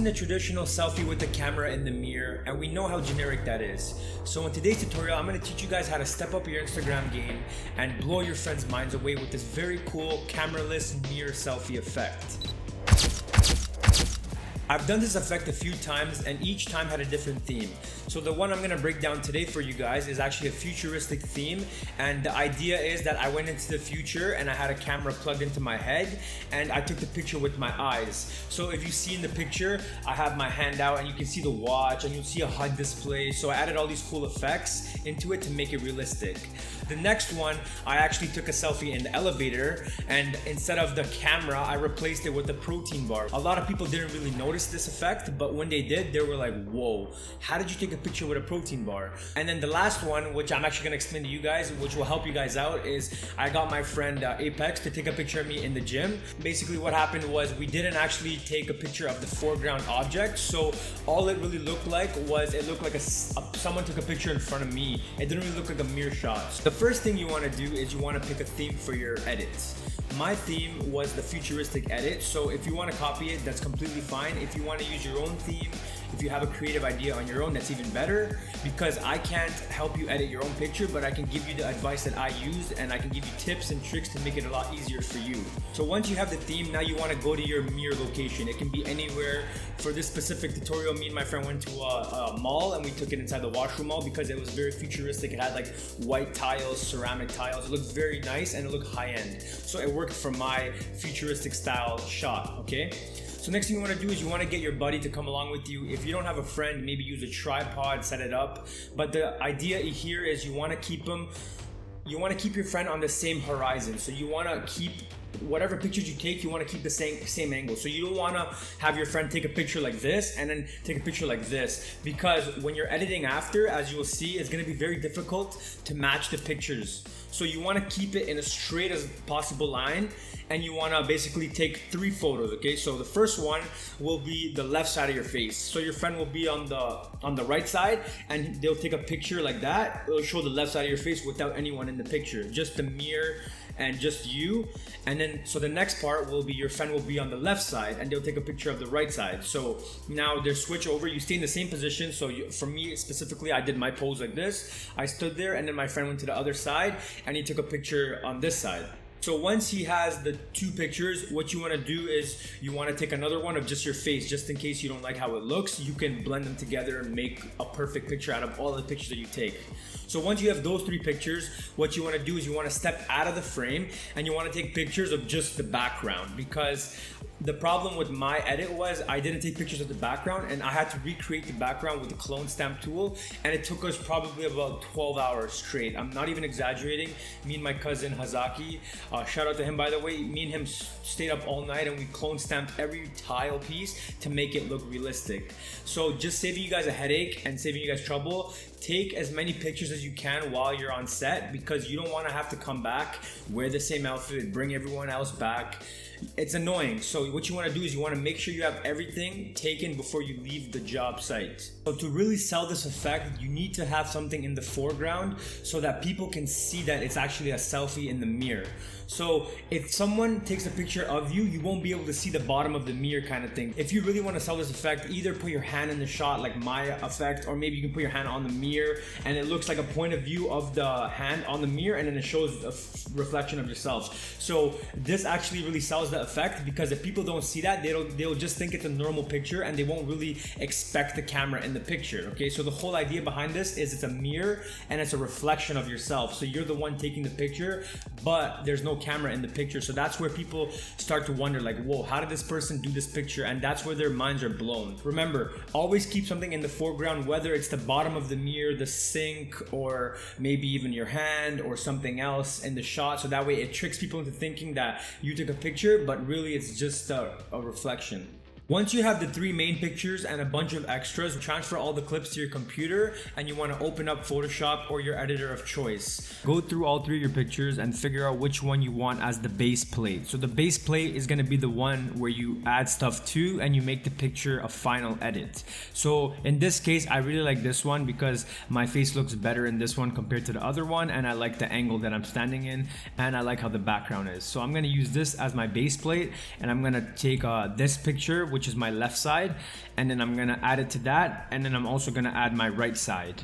seen a traditional selfie with the camera in the mirror, and we know how generic that is. So in today's tutorial, I'm going to teach you guys how to step up your Instagram game and blow your friends' minds away with this very cool cameraless mirror selfie effect. I've done this effect a few times and each time had a different theme. So the one I'm gonna break down today for you guys is actually a futuristic theme, and the idea is that I went into the future and I had a camera plugged into my head and I took the picture with my eyes. So if you see in the picture, I have my hand out and you can see the watch and you'll see a HUD display. So I added all these cool effects into it to make it realistic. The next one, I actually took a selfie in the elevator, and instead of the camera, I replaced it with a protein bar. A lot of people didn't really notice this effect, but when they did, they were like, whoa, how did you take a picture with a protein bar? And then the last one, which I'm actually gonna explain to you guys, which will help you guys out, is I got my friend Apex to take a picture of me in the gym. Basically what happened was we didn't actually take a picture of the foreground object, so all it really looked like was it looked like someone took a picture in front of me. It didn't really look like a mirror shot. The first thing you want to do is you want to pick a theme for your edits. My theme was the futuristic edit, so if you want to copy it, that's completely fine. If you want to use your own theme, if you have a creative idea on your own, that's even better, because I can't help you edit your own picture, but I can give you the advice that I used, and I can give you tips and tricks to make it a lot easier for you. So once you have the theme, now you want to go to your mirror location. It can be anywhere. For this specific tutorial, me and my friend went to a mall and we took it inside the washroom mall because it was very futuristic. It had like white tiles, ceramic tiles. It looked very nice and it looked high end. So it worked for my futuristic style shot, okay? So next thing you want to do is you want to get your buddy to come along with you. If you don't have a friend, maybe use a tripod, set it up. But the idea here is you want to keep your friend on the same horizon. So you want to keep whatever pictures you take, you want to keep the same angle. So you don't want to have your friend take a picture like this and then take a picture like this, because when you're editing after, as you will see, it's going to be very difficult to match the pictures. So you want to keep it in as straight as possible line, and you want to basically take 3 photos, okay? So the first one will be the left side of your face. So your friend will be on the right side and they'll take a picture like that. It'll show the left side of your face without anyone in the picture, just the mirror and just you. And then so the next part will be your friend will be on the left side and they'll take a picture of the right side. So now they switch over, you stay in the same position. So for me specifically, I did my pose like this. I stood there and then my friend went to the other side and he took a picture on this side. So once he has the 2 pictures, what you want to do is you want to take another one of just your face, just in case you don't like how it looks. You can blend them together and make a perfect picture out of all the pictures that you take. So once you have those 3 pictures, what you want to do is you want to step out of the frame and you want to take pictures of just the background, because the problem with my edit was I didn't take pictures of the background and I had to recreate the background with the clone stamp tool, and it took us probably about 12 hours straight. I'm not even exaggerating. Me and my cousin Hazaki, shout out to him by the way, me and him stayed up all night and we clone stamped every tile piece to make it look realistic. So just saving you guys a headache and saving you guys trouble, take as many pictures as you can while you're on set, because you don't want to have to come back, wear the same outfit, bring everyone else back. It's annoying. So what you want to do is you want to make sure you have everything taken before you leave the job site. So to really sell this effect, you need to have something in the foreground so that people can see that it's actually a selfie in the mirror. So if someone takes a picture of you, you won't be able to see the bottom of the mirror kind of thing. If you really want to sell this effect, either put your hand in the shot like my effect, or maybe you can put your hand on the mirror and it looks like a point of view of the hand on the mirror and then it shows a reflection of yourself. So this actually really sells the effect, because if people don't see that, they'll just think it's a normal picture and they won't really expect the camera in the picture, okay? So the whole idea behind this is it's a mirror and it's a reflection of yourself. So you're the one taking the picture, but there's no camera in the picture. So that's where people start to wonder like, whoa, how did this person do this picture? And that's where their minds are blown. Remember, always keep something in the foreground, whether it's the bottom of the mirror, the sink, or maybe even your hand or something else in the shot. So that way it tricks people into thinking that you took a picture, but really it's just a reflection. Once you have the 3 main pictures and a bunch of extras, transfer all the clips to your computer and you want to open up Photoshop or your editor of choice. Go through all 3 of your pictures and figure out which one you want as the base plate. So the base plate is going to be the one where you add stuff to and you make the picture a final edit. So in this case, I really like this one because my face looks better in this one compared to the other one, and I like the angle that I'm standing in, and I like how the background is. So I'm going to use this as my base plate, and I'm going to take this picture, which is my left side, and then I'm gonna add it to that, and then I'm also gonna add my right side.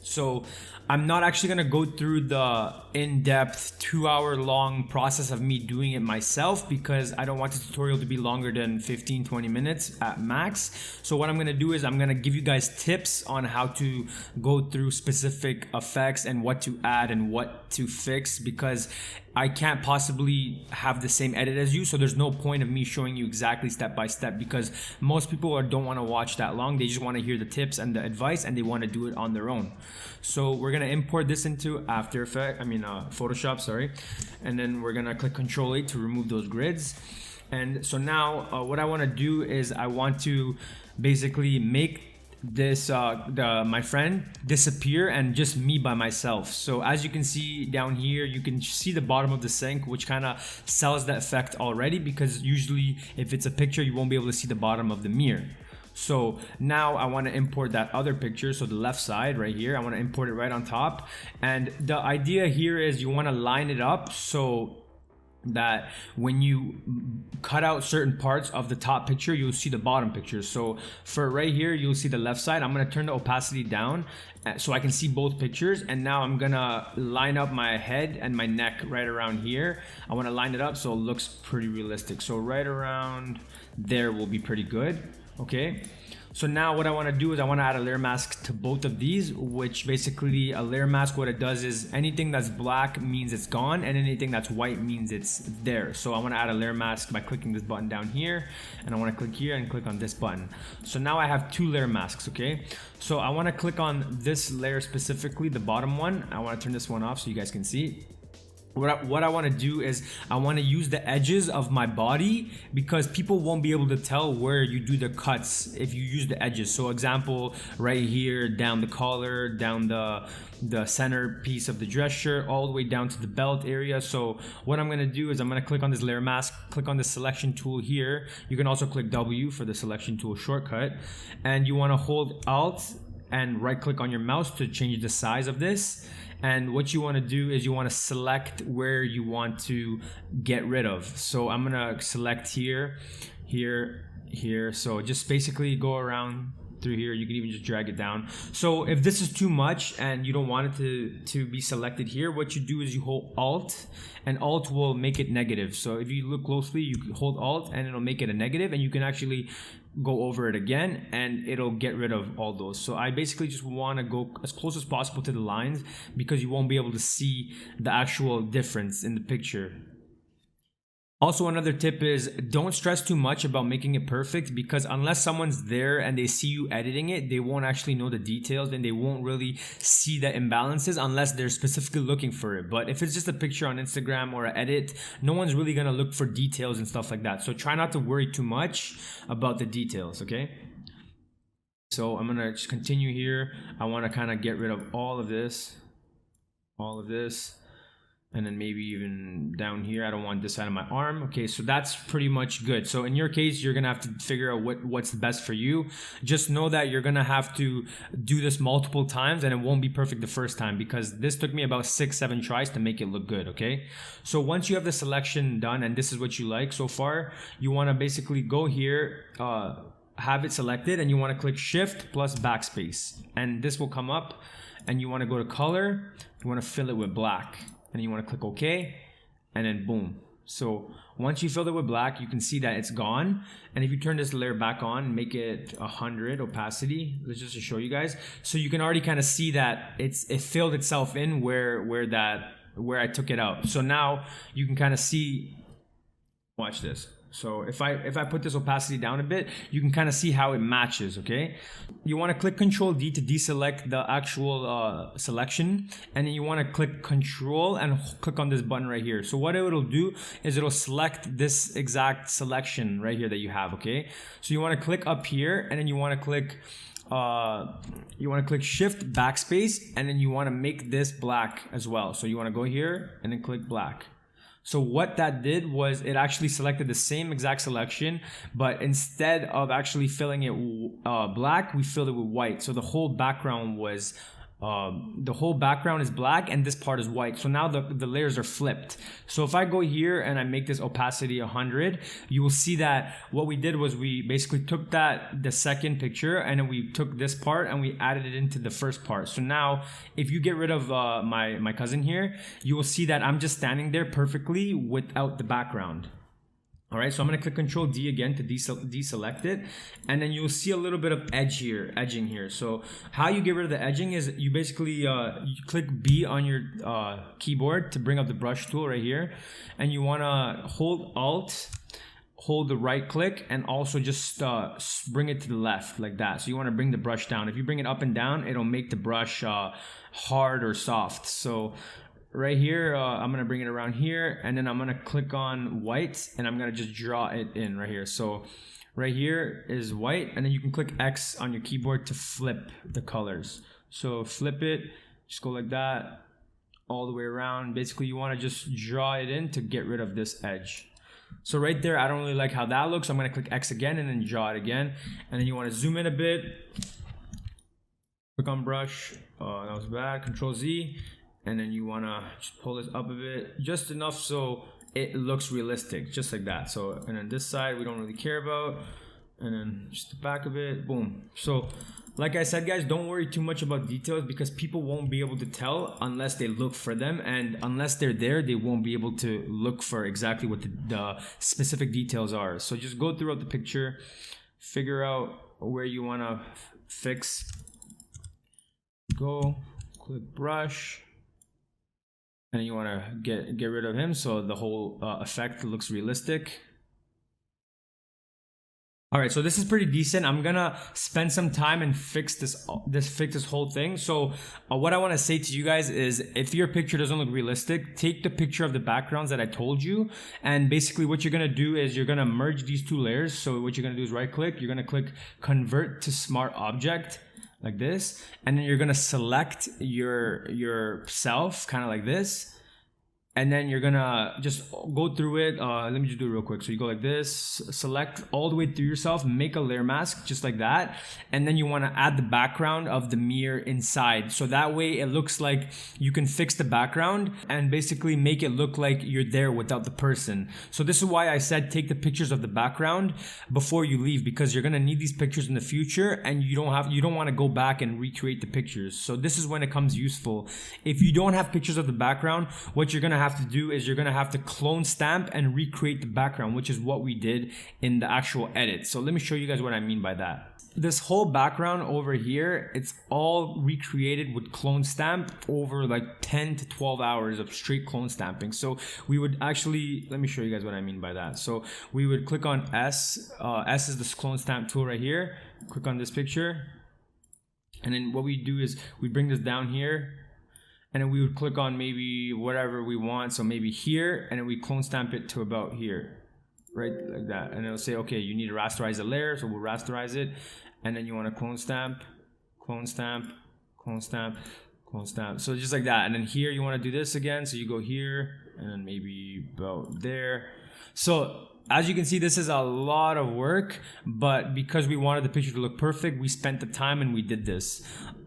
So I'm not actually gonna go through the in-depth 2-hour long process of me doing it myself, because I don't want the tutorial to be longer than 15-20 minutes at max. So what I'm gonna do is I'm gonna give you guys tips on how to go through specific effects and what to add and what to fix, because I can't possibly have the same edit as you, so there's no point of me showing you exactly step by step, because most people don't want to watch that long. They just want to hear the tips and the advice, and they want to do it on their own. So we're gonna import this into Photoshop, sorry, and then we're gonna click Control 8 to remove those grids. And so now what I want to do is I want to basically make this my friend disappear and just me by myself. So as you can see down here, you can see the bottom of the sink, which kind of sells the effect already, because usually if it's a picture you won't be able to see the bottom of the mirror. So now I want to import that other picture, so the left side right here, I want to import it right on top. And the idea here is you want to line it up so that when you cut out certain parts of the top picture, you'll see the bottom picture. So for right here, you'll see the left side. I'm going to turn the opacity down so I can see both pictures. And now I'm going to line up my head and my neck right around here. I want to line it up so it looks pretty realistic. So right around there will be pretty good. Okay. So now what I want to do is I want to add a layer mask to both of these, which basically a layer mask, what it does is anything that's black means it's gone, and anything that's white means it's there. So I want to add a layer mask by clicking this button down here, and I want to click here and click on this button. So now I have 2 layer masks, okay? So I want to click on this layer specifically, the bottom one. I want to turn this one off so you guys can see. What I want to do is I want to use the edges of my body, because people won't be able to tell where you do the cuts if you use the edges. So example, right here, down the collar, down the center piece of the dress shirt, all the way down to the belt area. So what I'm going to do is I'm going to click on this layer mask, click on the selection tool here. You can also click W for the selection tool shortcut, and you want to hold Alt and right click on your mouse to change the size of this. And what you want to do is you want to select where you want to get rid of. So I'm gonna select here, here, here. So just basically go around through here. You can even just drag it down. So if this is too much and you don't want it to be selected here, what you do is you hold Alt, and Alt will make it negative. So if you look closely, you can hold Alt and it'll make it a negative, and you can actually go over it again and it'll get rid of all those. So I basically just want to go as close as possible to the lines, because you won't be able to see the actual difference in the picture. Also, another tip is don't stress too much about making it perfect, because unless someone's there and they see you editing it, they won't actually know the details, and they won't really see the imbalances unless they're specifically looking for it. But if it's just a picture on Instagram or an edit, no one's really gonna look for details and stuff like that. So try not to worry too much about the details, okay? So I'm gonna just continue here. I wanna kind of get rid of all of this, and then maybe even down here. I don't want this side of my arm. Okay, so that's pretty much good. So in your case, you're gonna have to figure out what's the best for you. Just know that you're gonna have to do this multiple times, and it won't be perfect the first time, because this took me about 6-7 tries to make it look good, okay? So once you have the selection done and this is what you like so far, you wanna basically go here, have it selected, and you wanna click Shift plus Backspace. And this will come up, and you wanna go to color, you wanna fill it with black. And you want to click OK, and then boom. So once you fill it with black, you can see that it's gone. And if you turn this layer back on, make it 100 opacity, let's just show you guys. So you can already kind of see that it filled itself in where I took it out. So now you can kind of see, watch this. So if I put this opacity down a bit, you can kind of see how it matches, okay? You want to click Control D to deselect the actual selection, and then you want to click Control and click on this button right here. So what it'll do is it'll select this exact selection right here that you have, okay? So you want to click up here, and then you want to click Shift Backspace, and then you want to make this black as well. So you want to go here and then click black. So what that did was it actually selected the same exact selection, but instead of actually filling it black, we filled it with white. So the whole background was the whole background is black and this part is white. So now the layers are flipped. So if I go here and I make this opacity 100, you will see that what we did was we basically took the second picture and then we took this part and we added it into the first part. So now if you get rid of my cousin here, you will see that I'm just standing there perfectly without the background. All right, so I'm gonna click Control D again to deselect it, and then you'll see a little bit of edging here. So how you get rid of the edging is you basically you click B on your keyboard to bring up the brush tool right here, and you wanna hold Alt, hold the right click, and also just bring it to the left like that. So you wanna bring the brush down. If you bring it up and down, it'll make the brush hard or soft. So right here, I'm gonna bring it around here, and then I'm gonna click on white, and I'm gonna just draw it in right here. So right here is white, and then you can click X on your keyboard to flip the colors. So flip it, just go like that all the way around. Basically, you wanna just draw it in to get rid of this edge. So right there, I don't really like how that looks. So I'm gonna click X again and then draw it again. And then you wanna zoom in a bit, click on brush, that was bad, Control Z. And then you wanna just pull this up a bit, just enough so it looks realistic, just like that. So, and then this side we don't really care about, and then just the back of it, boom. So, like I said, guys, don't worry too much about details because people won't be able to tell unless they look for them, and unless they're there, they won't be able to look for exactly what the specific details are. So just go throughout the picture, figure out where you wanna fix. Go, click brush. And you want to get rid of him so the whole effect looks realistic. All right, so this is pretty decent. I'm gonna spend some time and fix this whole thing. So what I want to say to you guys is, if your picture doesn't look realistic, take the picture of the backgrounds that I told you, and basically what you're gonna do is you're gonna merge these two layers. So what you're gonna do is right click, you're gonna click Convert to Smart Object, like this, and then you're gonna select yourself kind of like this, and then you're gonna just go through it. Let me just do it real quick. So you go like this, select all the way through yourself, make a layer mask just like that, and then you want to add the background of the mirror inside, so that way it looks like you can fix the background and basically make it look like you're there without the person. So this is why I said take the pictures of the background before you leave, because you're gonna need these pictures in the future, and you don't want to go back and recreate the pictures. So this is when it comes useful. If you don't have pictures of the background, what you're gonna have to do is you're gonna have to clone stamp and recreate the background, which is what we did in the actual edit. So let me show you guys what I mean by that. This whole background over here, it's all recreated with clone stamp over like 10 to 12 hours of straight clone stamping. So we would actually, let me show you guys what I mean by that. So we would click on S. S is this clone stamp tool right here. Click on this picture, and then what we do is we bring this down here, and then we would click on maybe whatever we want. So maybe here, and then we clone stamp it to about here, right like that. And it'll say, okay, you need to rasterize a layer. So we'll rasterize it. And then you want to clone stamp, clone stamp, clone stamp, clone stamp. So just like that. And then here you want to do this again. So you go here and then maybe about there. So as you can see, this is a lot of work, but because we wanted the picture to look perfect, we spent the time and we did this.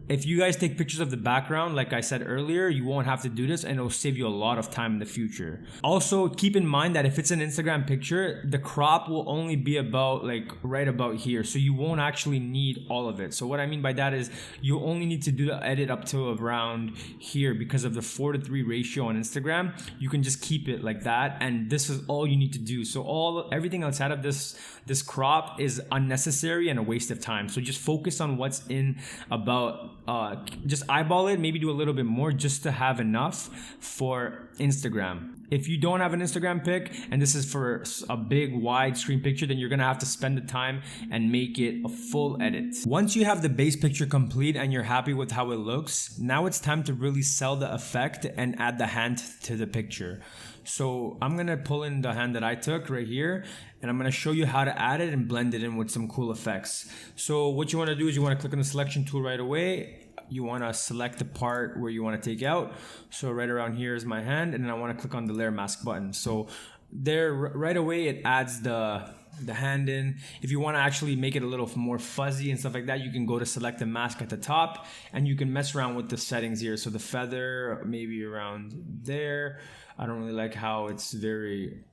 If you guys take pictures of the background, like I said earlier, you won't have to do this, and it'll save you a lot of time in the future. Also, keep in mind that if it's an Instagram picture, the crop will only be about like right about here. So you won't actually need all of it. So what I mean by that is you only need to do the edit up to around here because of the 4:3 ratio on Instagram. You can just keep it like that, and this is all you need to do. So everything outside of this crop is unnecessary and a waste of time. So just focus on what's in about. Just eyeball it, maybe do a little bit more just to have enough for Instagram. If you don't have an Instagram pic and this is for a big wide screen picture, then you're gonna have to spend the time and make it a full edit. Once you have the base picture complete and you're happy with how it looks, now it's time to really sell the effect and add the hand to the picture. So I'm gonna pull in the hand that I took right here, and I'm gonna show you how to add it and blend it in with some cool effects. So what you wanna do is you wanna click on the selection tool right away. You wanna select the part where you wanna take out. So right around here is my hand, and then I wanna click on the layer mask button. So there, right away, it adds the the hand in. If you want to actually make it a little more fuzzy and stuff like that, you can go to select a mask at the top and you can mess around with the settings here. So the feather maybe around there. I don't really like how it's very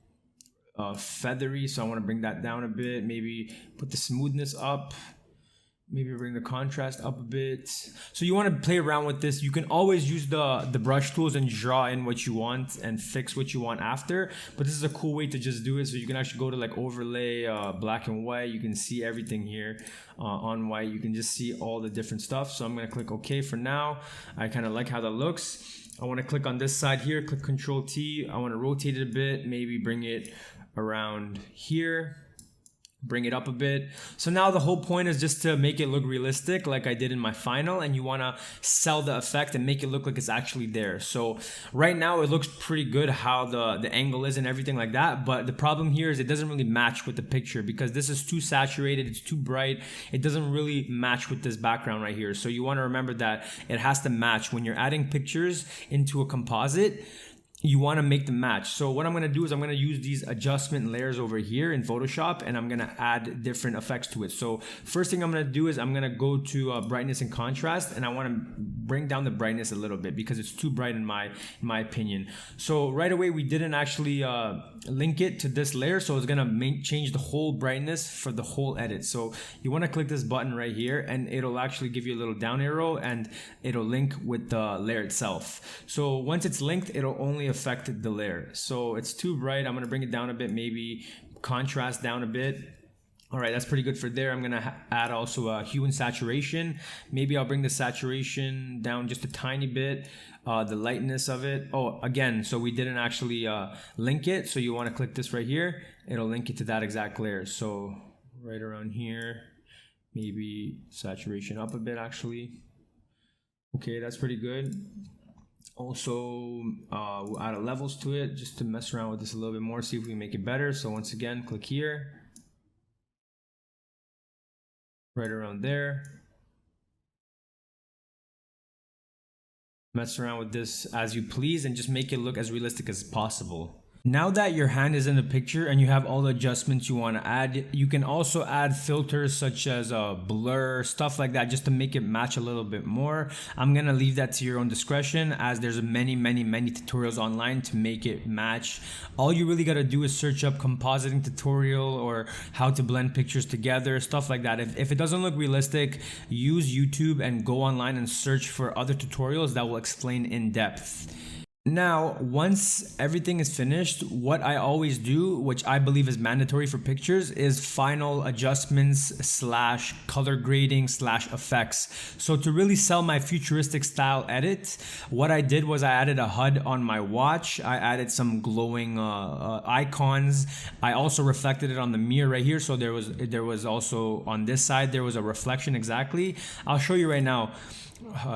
feathery, so I want to bring that down a bit. Maybe put the smoothness up. Maybe bring the contrast up a bit. So you want to play around with this. You can always use the brush tools and draw in what you want and fix what you want after. But this is a cool way to just do it. So you can actually go to like overlay, black and white. You can see everything here on white. You can just see all the different stuff. So I'm going to click OK for now. I kind of like how that looks. I want to click on this side here, click Control T. I want to rotate it a bit, maybe bring it around here. Bring it up a bit. So now the whole point is just to make it look realistic like I did in my final, and you want to sell the effect and make it look like it's actually there. So right now it looks pretty good how the angle is and everything like that, but the problem here is it doesn't really match with the picture because this is too saturated, it's too bright, it doesn't really match with this background right here. So you want to remember that it has to match. When you're adding pictures into a composite, you want to make them match. So what I'm going to do is I'm going to use these adjustment layers over here in Photoshop, and I'm going to add different effects to it. So first thing I'm going to do is I'm going to go to brightness and contrast, and I want to bring down the brightness a little bit because it's too bright in my opinion. So right away we didn't actually link it to this layer, so it's going to change the whole brightness for the whole edit. So you want to click this button right here, and it'll actually give you a little down arrow, and it'll link with the layer itself. So once it's linked, it'll only affect the layer. So it's too bright. I'm going to bring it down a bit, maybe contrast down a bit. All right, that's pretty good for there. I'm going to add also a hue and saturation. Maybe I'll bring the saturation down just a tiny bit. The lightness of it. Oh, again, so we didn't actually link it. So you want to click this right here. It'll link it to that exact layer. So right around here, maybe saturation up a bit actually. Okay, that's pretty good. Also, we'll add levels to it just to mess around with this a little bit more, see if we can make it better. So once again, click here, right around there. Mess around with this as you please and just make it look as realistic as possible. Now that your hand is in the picture and you have all the adjustments you want to add, you can also add filters such as blur, stuff like that, just to make it match a little bit more. I'm going to leave that to your own discretion, as there's many tutorials online to make it match. All you really got to do is search up compositing tutorial or how to blend pictures together, stuff like that. If it doesn't look realistic, use YouTube and go online and search for other tutorials that will explain in depth. Now, once everything is finished, what I always do, which I believe is mandatory for pictures, is final adjustments / color grading / effects. So to really sell my futuristic style edit, what I did was I added a HUD on my watch. I added some glowing icons. I also reflected it on the mirror right here. So there was also on this side, there was a reflection exactly. I'll show you right now.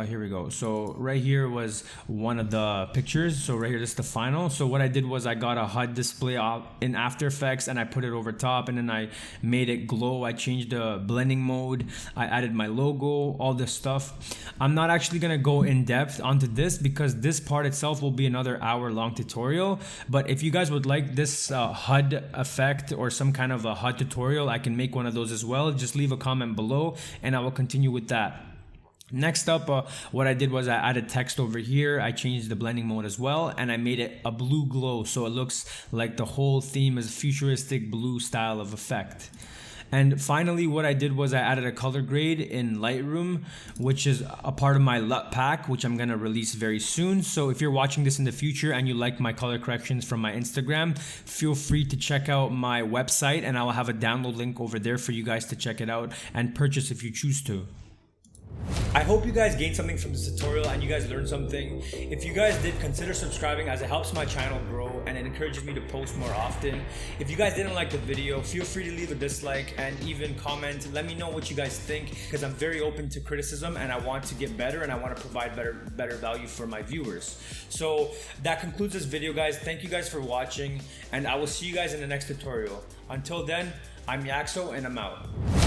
Here we go. So right here was one of the pictures. So right here, this is the final. So what I did was I got a HUD display in After Effects and I put it over top, and then I made it glow. I changed the blending mode. I added my logo, all this stuff. I'm not actually going to go in depth onto this because this part itself will be another hour-long tutorial. But if you guys would like this HUD effect or some kind of a HUD tutorial, I can make one of those as well. Just leave a comment below and I will continue with that. Next up, what I did was I added text over here. I changed the blending mode as well, and I made it a blue glow, so it looks like the whole theme is futuristic blue style of effect. And finally, what I did was I added a color grade in Lightroom, which is a part of my LUT pack, which I'm gonna release very soon. So if you're watching this in the future and you like my color corrections from my Instagram, feel free to check out my website, and I will have a download link over there for you guys to check it out and purchase if you choose to. I hope you guys gained something from this tutorial and you guys learned something. If you guys did, consider subscribing, as it helps my channel grow and it encourages me to post more often. If you guys didn't like the video, feel free to leave a dislike and even comment. Let me know what you guys think, because I'm very open to criticism and I want to get better and I want to provide better value for my viewers. So that concludes this video, guys. Thank you guys for watching, and I will see you guys in the next tutorial. Until then, I'm Yaxo and I'm out.